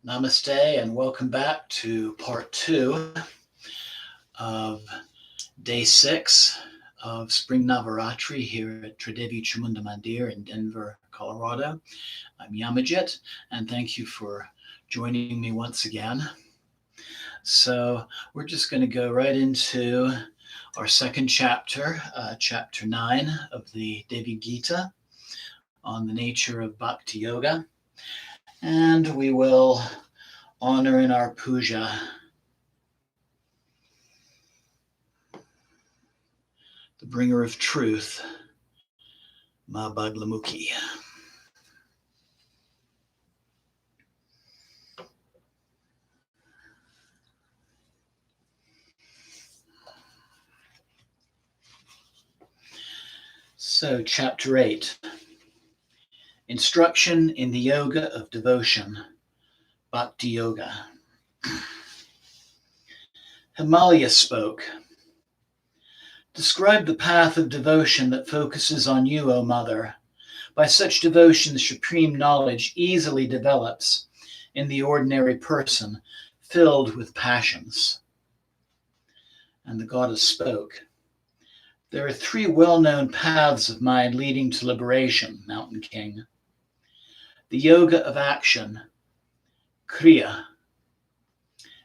Namaste and welcome back to part two of day 6 of Spring Navaratri here at Devi Mandir in Denver, Colorado. I'm Yamajit, and thank you for joining me once again. So we're just going to go right into our second chapter, chapter 9 of the Devi Gita on the nature of Bhakti Yoga. And we will honor in our puja the bringer of truth, Ma Baglamukhi. So, chapter 8, Instruction in the Yoga of Devotion, Bhakti Yoga. Himalaya spoke. Describe the path of devotion that focuses on you, O Mother. By such devotion, supreme knowledge easily develops in the ordinary person, filled with passions. And the goddess spoke. There are 3 well-known paths of mind leading to liberation, Mountain King. The yoga of action, Kriya.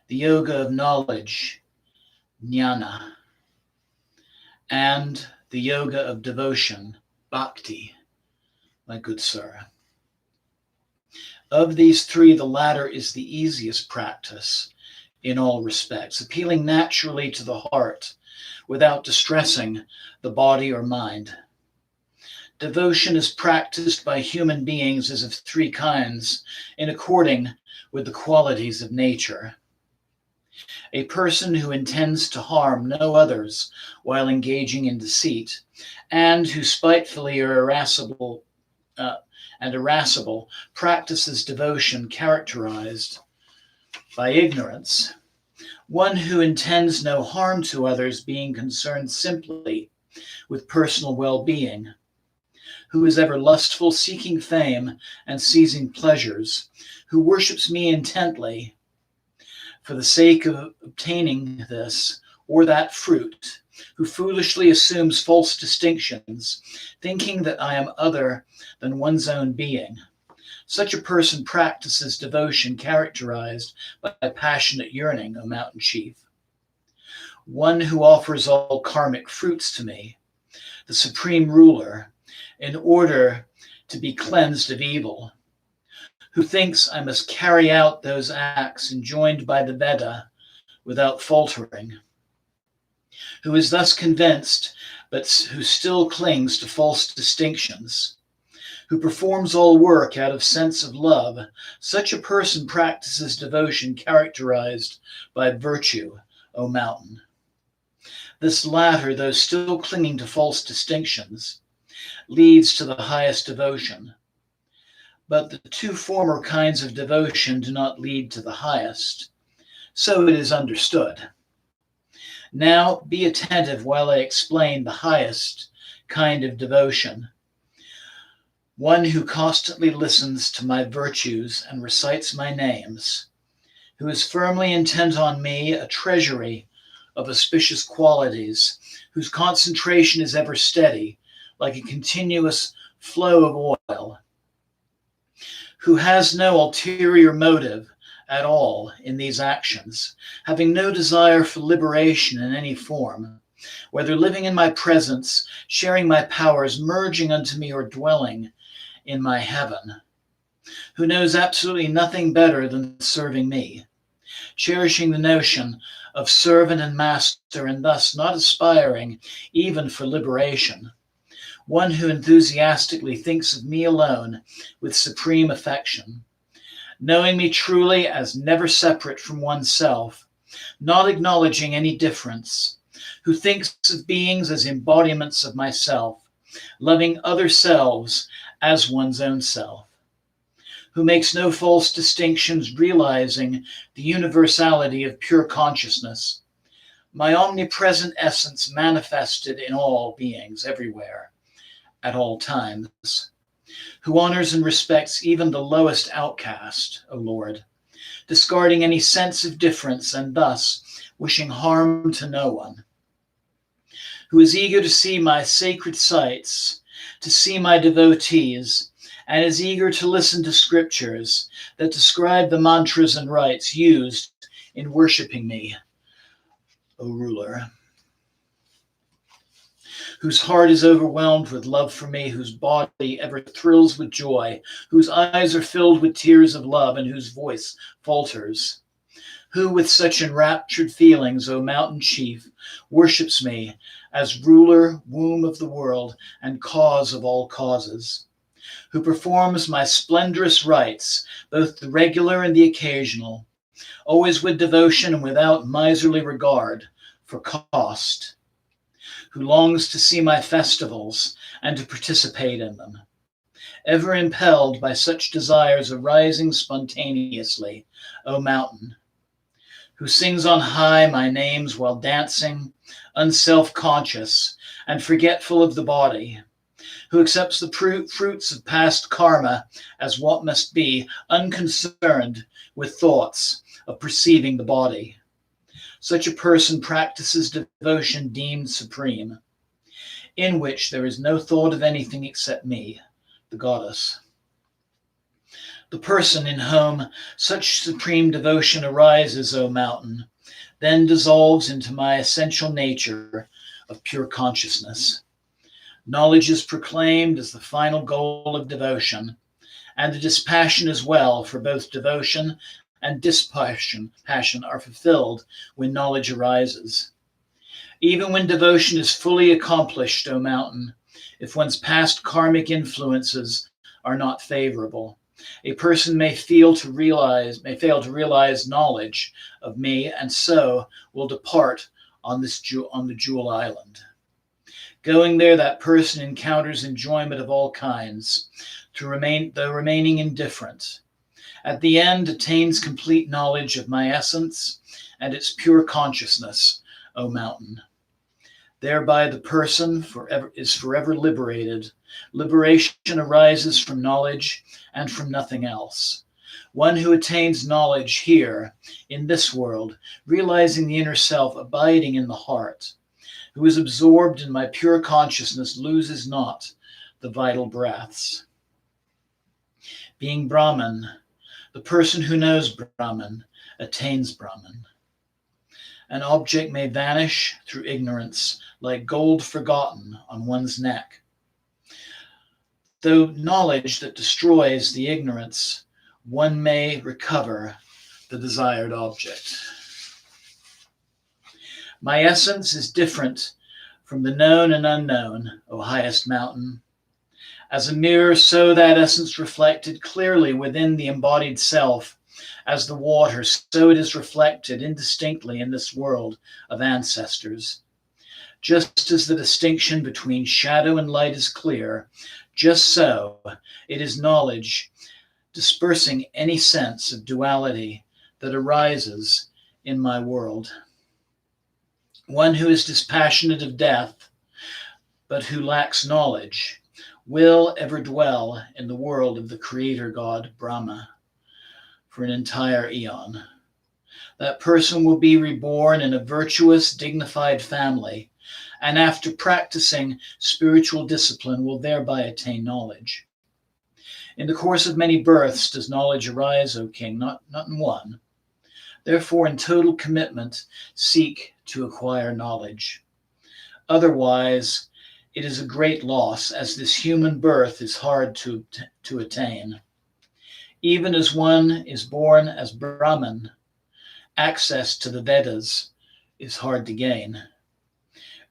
The yoga of knowledge, Jnana. And the yoga of devotion, Bhakti, my good sir. Of these 3, the latter is the easiest practice in all respects, appealing naturally to the heart without distressing the body or mind. Devotion is practiced by human beings as of 3 kinds, in according with the qualities of nature. A person who intends to harm no others while engaging in deceit, and who spitefully or irascible practices devotion characterized by ignorance. One who intends no harm to others, being concerned simply with personal well-being, who is ever lustful, seeking fame and seizing pleasures, who worships me intently for the sake of obtaining this or that fruit, who foolishly assumes false distinctions, thinking that I am other than one's own being. Such a person practices devotion characterized by passionate yearning, O mountain chief. One who offers all karmic fruits to me, the supreme ruler, in order to be cleansed of evil, who thinks I must carry out those acts enjoined by the Veda without faltering, who is thus convinced, but who still clings to false distinctions, who performs all work out of sense of love. Such a person practices devotion characterized by virtue, O mountain. This latter, though still clinging to false distinctions, leads to the highest devotion. But the 2 former kinds of devotion do not lead to the highest. So it is understood. Now be attentive while I explain the highest kind of devotion. One who constantly listens to my virtues and recites my names, who is firmly intent on me, a treasury of auspicious qualities, whose concentration is ever steady, like a continuous flow of oil, who has no ulterior motive at all in these actions, having no desire for liberation in any form, whether living in my presence, sharing my powers, merging unto me, or dwelling in my heaven, who knows absolutely nothing better than serving me, cherishing the notion of servant and master, and thus not aspiring even for liberation. One who enthusiastically thinks of me alone with supreme affection, knowing me truly as never separate from oneself, not acknowledging any difference, who thinks of beings as embodiments of myself, loving other selves as one's own self, who makes no false distinctions, realizing the universality of pure consciousness, my omnipresent essence manifested in all beings everywhere, at all times, who honors and respects even the lowest outcast, O Lord, discarding any sense of difference and thus wishing harm to no one, who is eager to see my sacred sites, to see my devotees, and is eager to listen to scriptures that describe the mantras and rites used in worshiping me, O ruler, whose heart is overwhelmed with love for me, whose body ever thrills with joy, whose eyes are filled with tears of love, and whose voice falters, who with such enraptured feelings, O mountain chief, worships me as ruler, womb of the world, and cause of all causes, who performs my splendorous rites, both the regular and the occasional, always with devotion and without miserly regard for cost, who longs to see my festivals and to participate in them, ever impelled by such desires arising spontaneously, O mountain, who sings on high my names while dancing, unself-conscious and forgetful of the body, who accepts the fruits of past karma as what must be, unconcerned with thoughts of perceiving the body. Such a person practices devotion deemed supreme, in which there is no thought of anything except me, the goddess. The person in whom such supreme devotion arises, O mountain, then dissolves into my essential nature of pure consciousness. Knowledge is proclaimed as the final goal of devotion, and the dispassion as well, for both devotion and dispassion are fulfilled when knowledge arises. Even when devotion is fully accomplished, O mountain, if one's past karmic influences are not favorable, a person may fail to realize knowledge of me, and so will depart on the Jewel Island. Going there, that person encounters enjoyment of all kinds, though remaining indifferent. At the end, attains complete knowledge of my essence and its pure consciousness, O mountain. Thereby the person is forever liberated. Liberation arises from knowledge and from nothing else. One who attains knowledge here, in this world, realizing the inner self abiding in the heart, who is absorbed in my pure consciousness, loses not the vital breaths. Being Brahman, the person who knows Brahman attains Brahman. An object may vanish through ignorance, like gold forgotten on one's neck. Though knowledge that destroys the ignorance, one may recover the desired object. My essence is different from the known and unknown, O highest mountain. As a mirror, so that essence reflected clearly within the embodied self. As the water, so it is reflected indistinctly in this world of ancestors. Just as the distinction between shadow and light is clear, just so it is knowledge dispersing any sense of duality that arises in my world. One who is dispassionate of death, but who lacks knowledge, will ever dwell in the world of the creator god Brahma for an entire eon. That person will be reborn in a virtuous, dignified family, and after practicing spiritual discipline will thereby attain knowledge. In the course of many births does knowledge arise, O king, not in one. Therefore, in total commitment, seek to acquire knowledge. Otherwise, it is a great loss, as this human birth is hard to attain. Even as one is born as Brahman, access to the Vedas is hard to gain.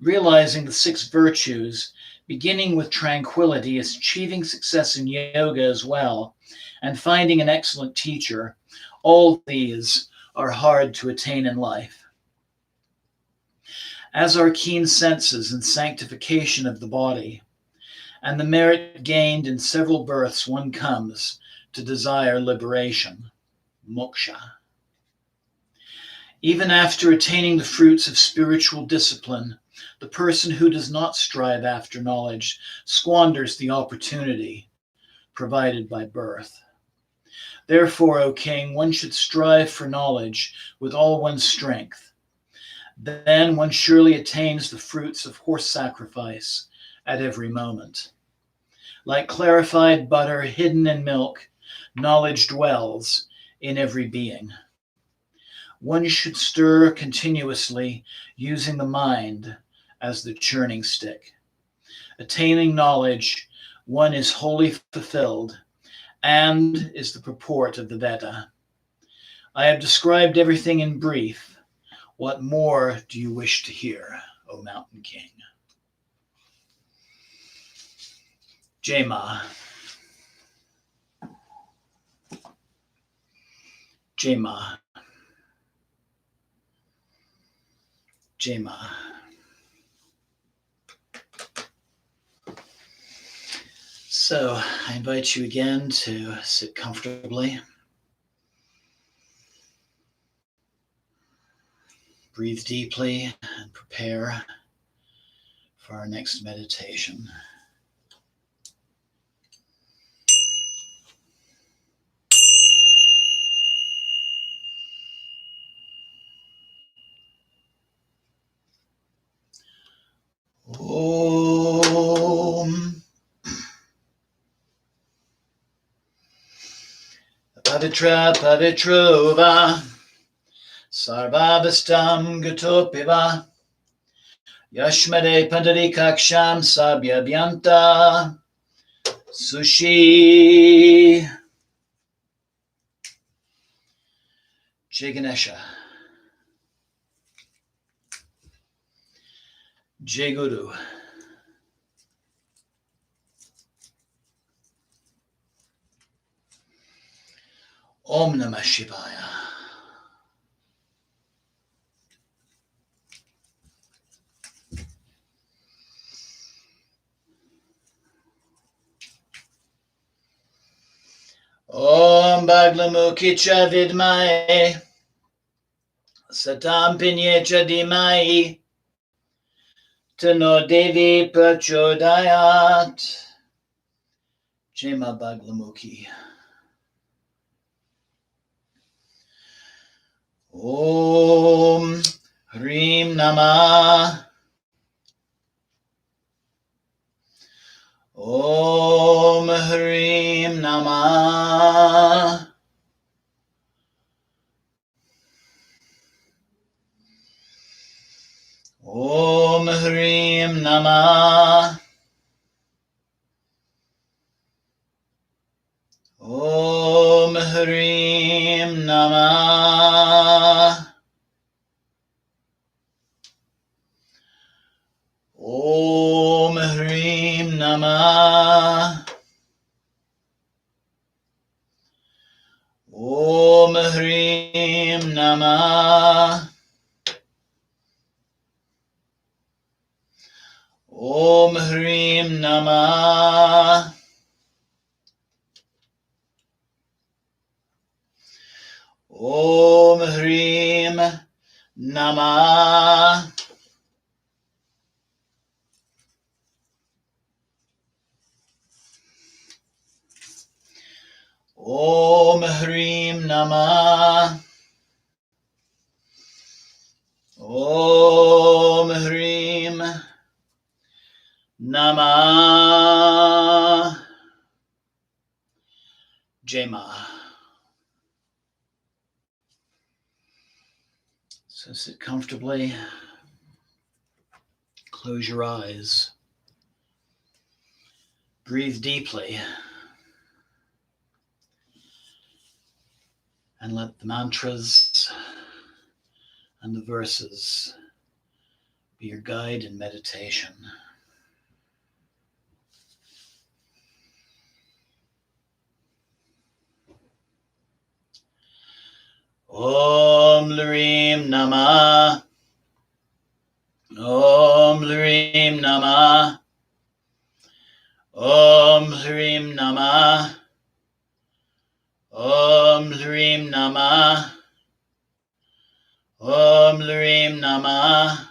Realizing the 6 virtues, beginning with tranquility, achieving success in yoga as well, and finding an excellent teacher, all these are hard to attain in life. As are keen senses and sanctification of the body, and the merit gained in several births, one comes to desire liberation, moksha. Even after attaining the fruits of spiritual discipline, the person who does not strive after knowledge squanders the opportunity provided by birth. Therefore, O king, one should strive for knowledge with all one's strength. Then one surely attains the fruits of horse sacrifice at every moment. Like clarified butter hidden in milk, knowledge dwells in every being. One should stir continuously, using the mind as the churning stick. Attaining knowledge, one is wholly fulfilled, and is the purport of the Veda. I have described everything in brief. What more do you wish to hear, O Mountain King? Jema. Jema. Jema. So I invite you again to sit comfortably. Breathe deeply and prepare for our next meditation. Om Pavitra Pavitrova Sarvabhastam Gatopiva Yashmade Pandarikaksham Sabhyabhyanta Sushi Jai Ganesha Jai Guru Om Namah Shivaya. Om Baglamukhi cha vidmae Satam pinye cha dhimai Tano Devi prachodayat. Jema Baglamukhi. Om Hrim Namah. Om Hrim Namah. Om Hrim Namah. Om Hrim Namah. Om Hrim Namah. Om Hrim Namah. Om Hrim Namah. Om Hrim Namah. Om Hrim Namah. Om Hrim Namah. Jema. So sit comfortably. Close your eyes. Breathe deeply. And let the mantras and the verses be your guide in meditation. Om Lrim Namah. Om Lrim Namah. Om Lrim Namah. Om Lrim Namah. Om Lrim Namah.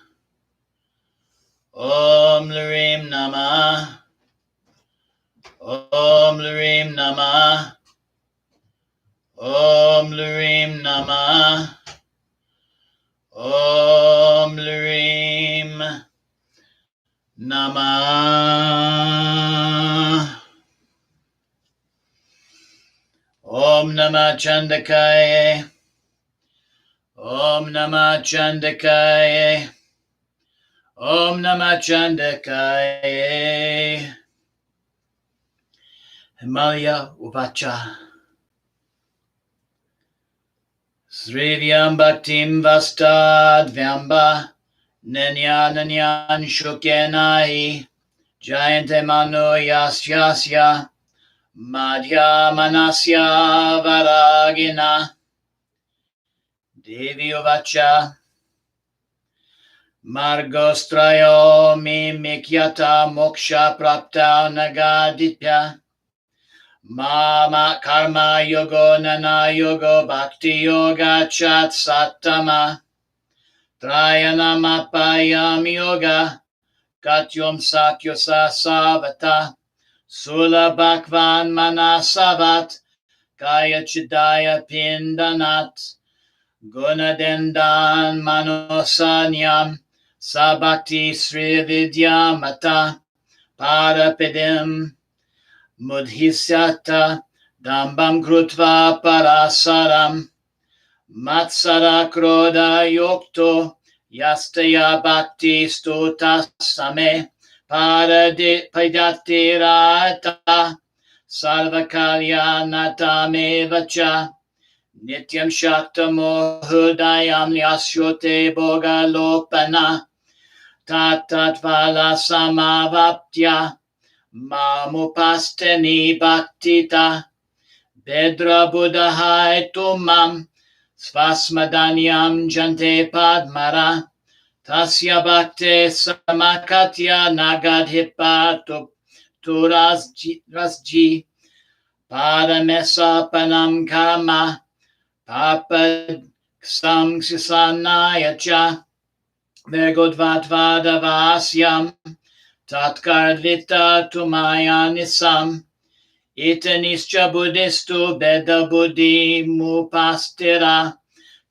Om Lrim Namah. Om Lrim Namah. Om Lurim Namah. Om Lurim Namah. Om Namah Chandakaye. Om Namah Chandakaye. Om Namah Chandakaye. Himalaya Uvacha. Srivyam Bhaktim Vastad Vyamba Nanyan Shukenai Jayante Mano Yasyasya Madhya Manasya Varagina Devi Uvacha Margostrayo Mimikyata Moksha Prapta Nagadipya Mama Karma Yogo Nana Yogo Bhakti Yoga Chat Satama Trayanamapayam Yoga Katyom Sakyosa Savata Sula Bhakvan Manasavat Kaya Chidaya Pindanat Gunadendan Manosanyam Sabhakti Sri Vidya Mata Parapidim Mudhisyata Dambam Krutva Parasaram Matsara Kroda Yokto Yastaya Bhakti Stuta Same Padati Rata Sarvakalya Natamevacha Nityam Shaktamohudayam Yasyote Bogalopana Tatatvala Samavaptya Mamupastani Bhaktita Bedra Buddhahai Tumam Svasmadanyam Jante Padmara Tasya Bhakte Samakatya Nagadhipa Turasji Paramesapanam Karma Papa Samsisanaya Cha Vergodvatvadavasyam Tatkardvita Tumayanisam Itanischa Buddhistu Beda Buddhi Mupastira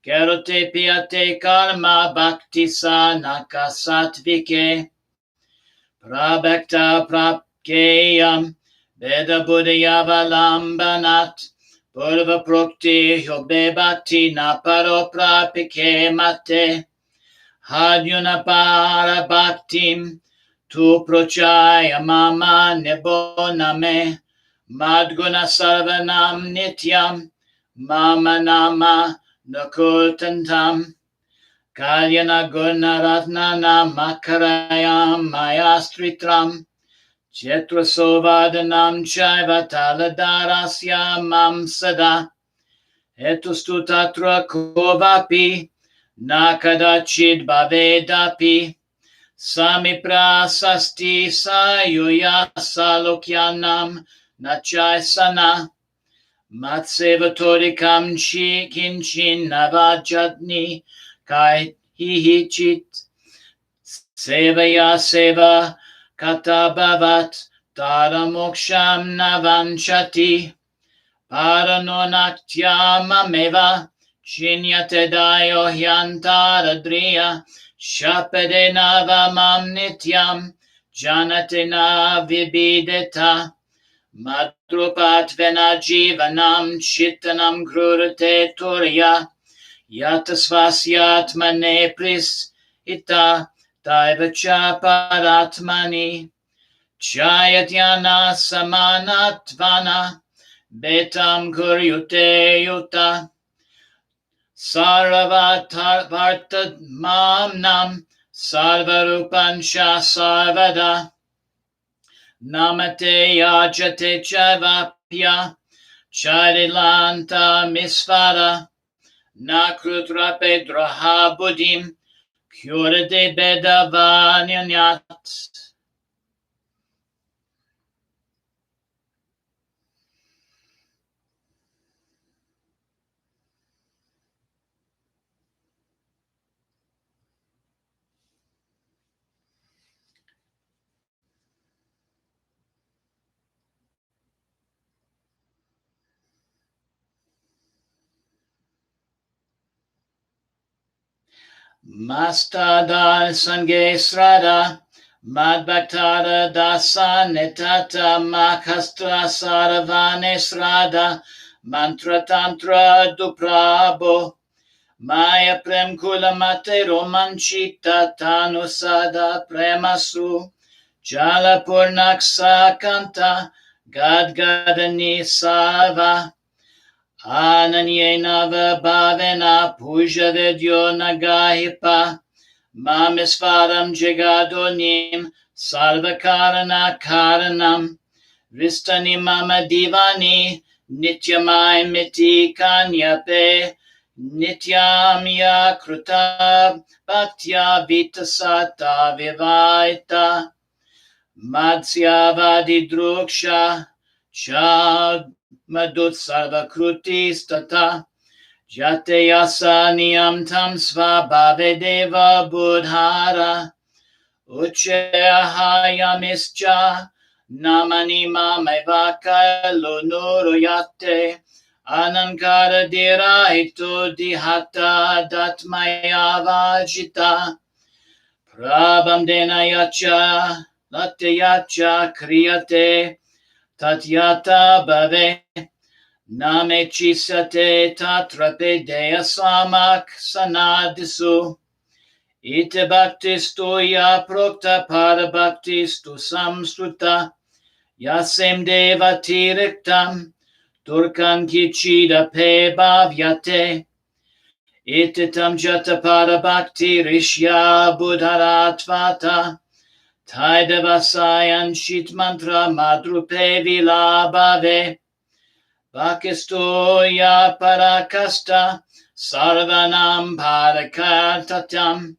Kerote Piate Karma Bhakti Sanaka Satvike Prabhakta Prapkeyam Veda Buddhayavalambanat Purva Prokti Yobe Bhakti Naparo Prapike Mate Hadyuna Para Bhaktim Tu Prochaya Mama Neboname Madguna Sarvanam Nityam Mama Nama Nakultantam Kalyana Gunaratnana Makarayam Mayastritram Chetrasovadhanam Chaiva Taladarasya Mam Sada Etustu Tatra Kovapi Nakadachid Bhavedapi Samipra Sasti Sayuya Salokyanam Nachaisana Matsevatorikam chi kinchin navajatni kai hihichit sevaya seva katabhavat taramoksham navanchati paranonaktyamameva chinyate dayo hyantaradriya shapade navamam nityam janate na vibideta Madrupatvena jivanam chitanam grurate turya yatasvasyatmane pris ita taivacha paratmani chayatyana samanatvana betam kuryute yuta saravatarvartad mamnam sarvarupansha sarvada Namate yajate chavapya charilanta misvara nakrutrape draha buddhim kurade bedavanyanyat. Mastada sange srada madbhaktara dasa netata makastra saravane srada mantra tantra duprabo Maya prem kula mate romanchita tanusada premasu Jala purnaksa kanta gadgadani sava Ananyena bhavena puja vidyo nagahipa Mamisvaram jigadonim sarvakarana karanam Vistani mama divani nityamai miti kanyape Nityamya kruta bhaktya vitasata vivaita Madhyavadi druksha cha madut sarvakruti stata Jate yasa niyam tam svabhave deva buddhara Uchehayamischa namani mamevaka lonuruyate Anankara diraito dihata datmaya vajita Prabam denayacha latyacha kriyate tatyata bhave Name chisate tatrape deya samak sanadisu Ite bhaktistu ya prokta para bhaktistu samsruta Yasem deva tiriktam Turkan kichida pe bhavyate Ite tam jata para bhakti rishya buddharatvata Taidevasayan shit mantra madrupe vilabhave Bhakistoya parakasta sarvanam parakartatam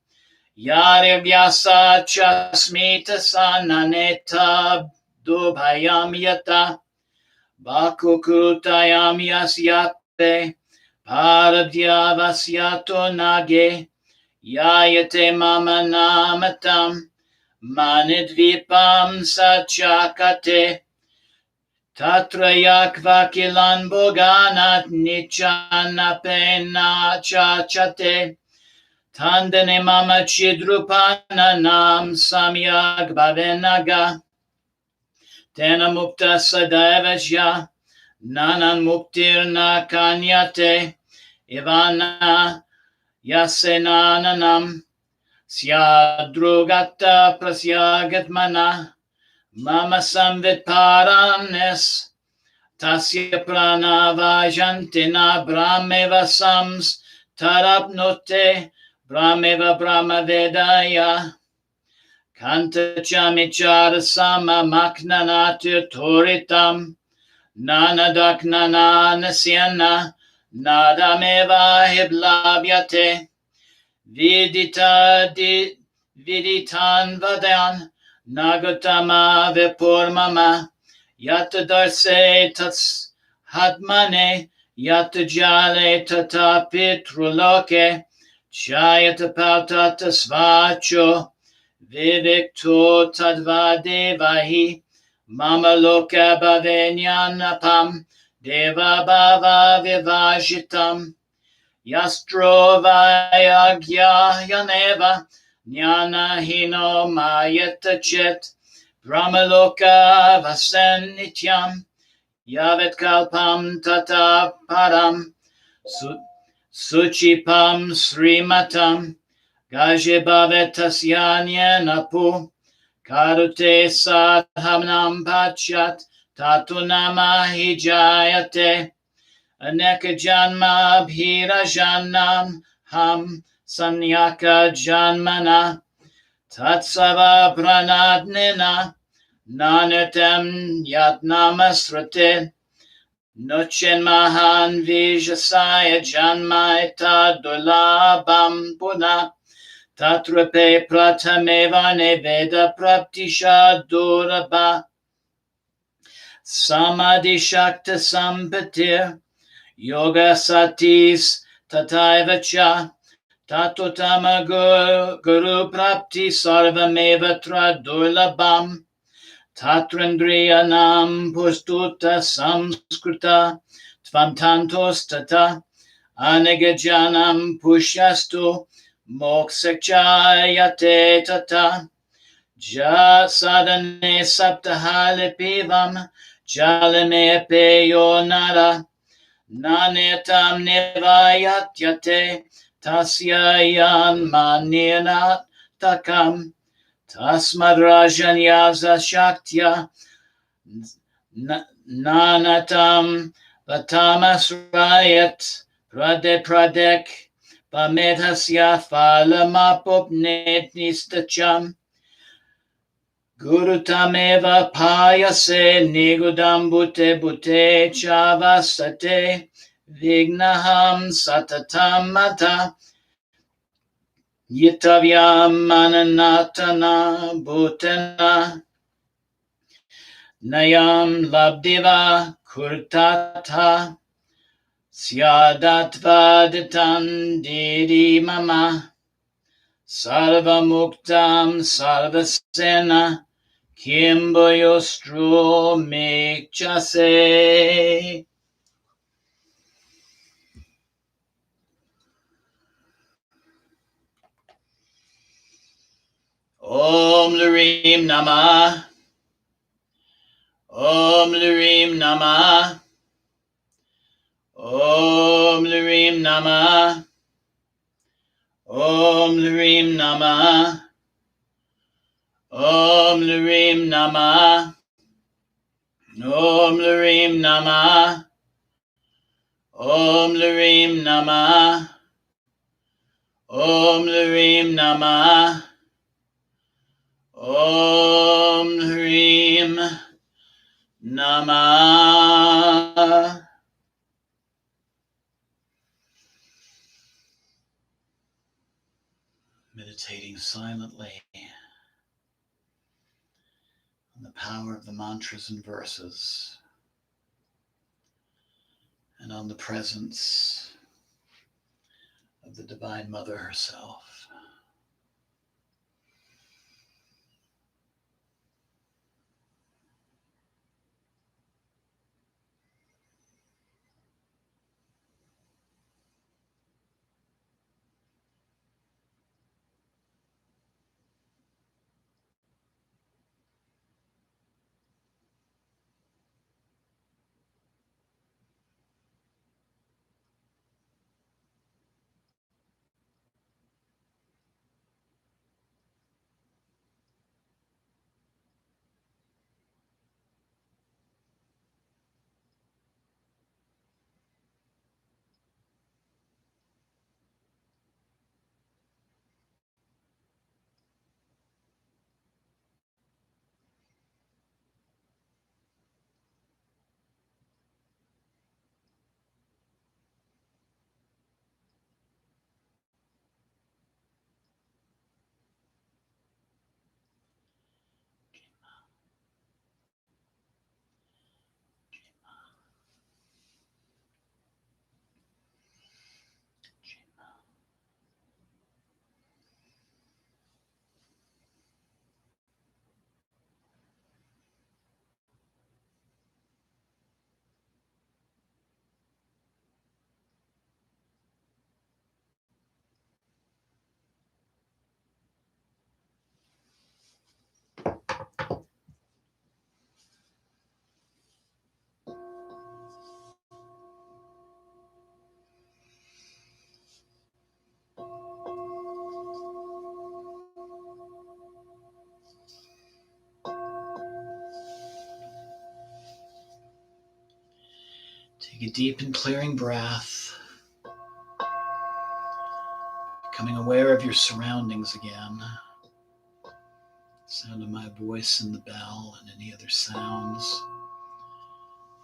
Yarivyasa chasmita sananeta dubhayam yata Bhakukutayam yasyape paradhyavasyato nage Yayate mama namatam manidvipam sachakate Tatra yakvakilan boganat nichana pena chachate Tandane mama chidrupana nam samyak bhavenaga Tena mukta sadavajya nanan muktirna kanyate Ivana yasenananam Syadrugata prasyagatmana Mama samvit paranes Tasya pranavajantina brahmeva sams tarapnote brahmeva brahmavedaya Kanta chamichara sama maknanatir toritam Nanadaknana nasyana nadameva hiblabhyate Viditan vadan Nagatama vipurmama Yata darse tats hadmane Yata jale tata pitruloke Chayata pautata svacho Vivikto tadvadevahi Mama loka bhavenyanapam Deva bhava vivajitam Yastrovayagya yaneva Jnana hino mayeta chet Brahmaloka vasen nityam Yavet kalpam tata param Suchipam srimatam Gaje bhavetasyanyenapu Karute sadhamnam pachat Tatunama hijayate Aneka janma bhirajanam ham Sanyaka janmana tatsava pranadnina nanatam yatnamasrate nochen mahan vijasaya janmaita dulabam puna tatrape pratameva neveda praptisha duraba samadhi shakta sampatir yoga satis tataivacha Tatotama guru prapti sarvameva tradurlabham Tatrandriyanam pustuta samskruta Tvam tantostata Anagajanam pushyastu Mokshachayate tata. Ja sadane saptahale pivam. Jalame peyo nara. Nanetam nivayatyate. Tasyayan manina takam. Tasmadrajanyaza shaktya. Nanatam Vatamasrayat Pradek Pamedhasya Phalamapupnetnistacham Gurutameva Payase Nigudam Bute Chavasate Vignaham Satatam Mata Yitavyam Mananatana Bhutana Nayam Labdiva Kurtata Syadatvaditan Didi Mama Sarvamuktam Sarvasena Kimboyostro Mikchase. Om Lurim Nama. Om Lurim Nama. Om Lurim Nama. Om Lurim Nama. Om Lurim Nama. Om Lurim Nama. Om Lurim Nama. Om Lurim Nama. Om Lurim Nama. Meditating silently on the power of the mantras and verses, and on the presence of the Divine Mother herself. Take a deep and clearing breath, becoming aware of your surroundings again. Sound of my voice and the bell and any other sounds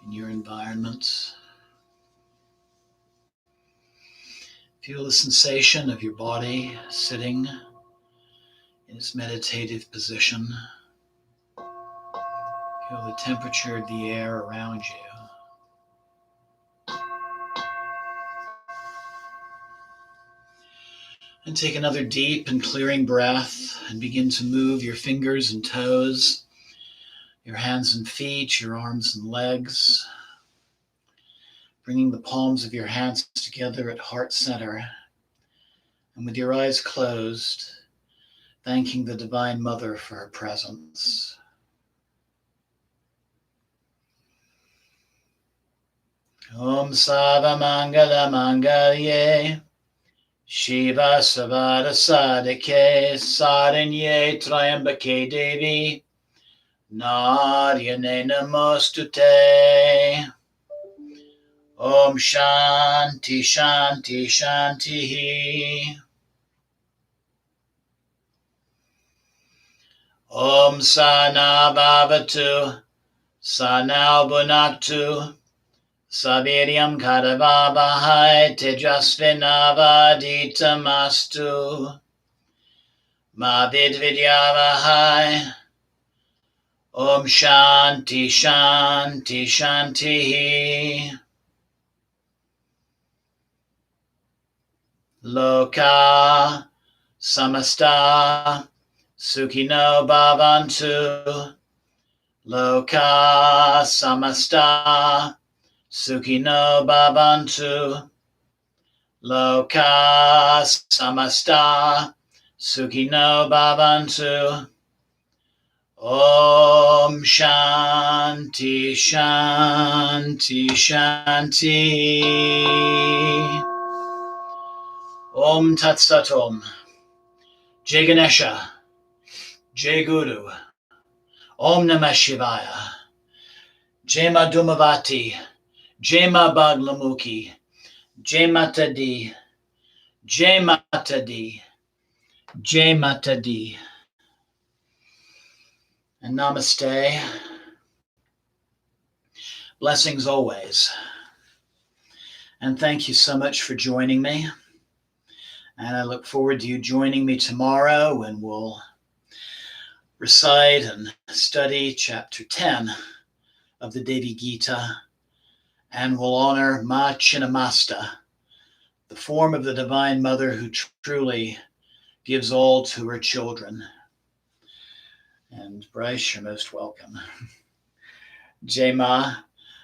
in your environment. Feel the sensation of your body sitting in its meditative position. Feel the temperature of the air around you. And take another deep and clearing breath and begin to move your fingers and toes, your hands and feet, your arms and legs, bringing the palms of your hands together at heart center And with your eyes closed, thanking the Divine Mother for her presence. Om Sava Mangala Mangalye Shiva Savada Sadike Saranye Triambake Devi Naryane Namostute. Om Shanti Shanti Shanti. Om Sana Bhavatu Sanau Bunaktu Saviryam Kadavabhai Tejasvinavaditamastu Ma Vidvidyavahai. Om Shanti Shanti Shanti. Loka Samasta Sukhino Bhavantu. Loka Samasta Sukhino Bhavantu. Loka Samasta Sukhino Bhavantu. Om Shanti Shanti Shanti. Om Tat Sat Om. Jai Ganesha. Jai Guru. Om Namah Shivaya. Jai Ma Dhumavati. Jai Ma Baglamukhi. Jai Mata Di. Jai Mata Di. Jai Mata Di. And namaste. Blessings always. And thank you so much for joining me. And I look forward to you joining me tomorrow when we'll recite and study chapter 10 of the Devi Gita. And we'll honor Ma Chinnamasta, the form of the Divine Mother who truly gives all to her children. And Bryce, you're most welcome. Jai Ma,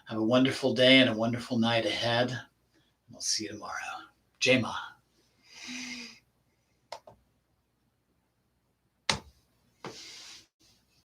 have a wonderful day and a wonderful night ahead. We'll see you tomorrow. Jai Ma.